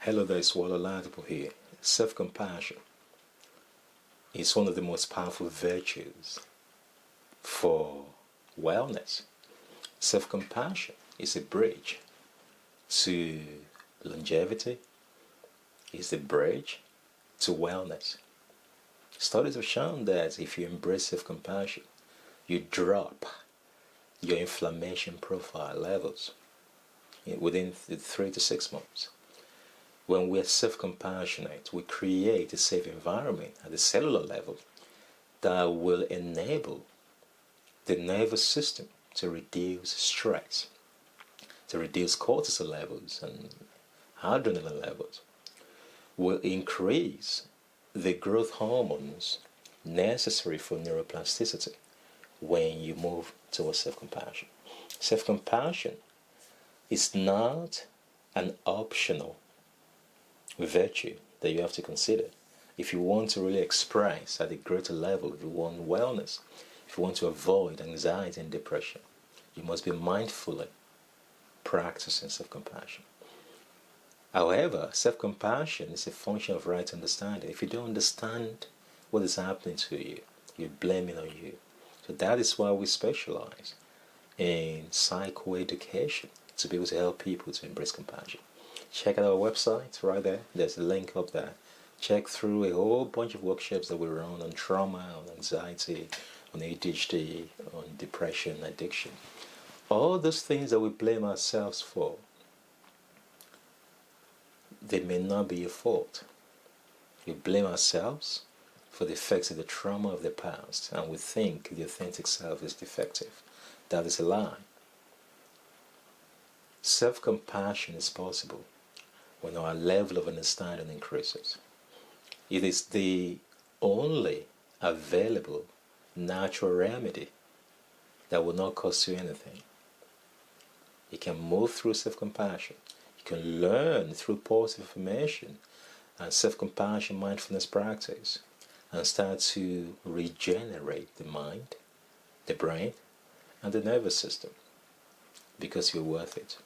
Hello there, it's Wale Oladipo here. Self-compassion is one of the most powerful virtues for wellness. Self-compassion is a bridge to longevity, is a bridge to wellness. Studies have shown that if you embrace self-compassion, you drop your inflammation profile levels within 3 to 6 months. When we are self-compassionate, we create a safe environment at the cellular level that will enable the nervous system to reduce stress, to reduce cortisol levels and adrenaline levels, will increase the growth hormones necessary for neuroplasticity when you move towards self-compassion. Self-compassion is not an optional virtue that you have to consider. If you want to really express at a greater level, if you want wellness, if you want to avoid anxiety and depression, you must be mindfully practicing self-compassion. However, self-compassion is a function of right understanding. If you don't understand what is happening to you, you blame it on you. So that is why we specialize in psychoeducation, to be able to help people to embrace compassion. Check out our website right there. There's a link up there. Check through a whole bunch of workshops that we run on trauma, on anxiety, on ADHD, on depression, addiction. All those things that we blame ourselves for, they may not be your fault. We blame ourselves for the effects of the trauma of the past, and we think the authentic self is defective. That is a lie. Self-compassion is possible when our level of understanding increases. It is the only available natural remedy that will not cost you anything. You can move through self-compassion. You can learn through positive affirmation and self-compassion mindfulness practice and start to regenerate the mind, the brain, and the nervous system, because you're worth it.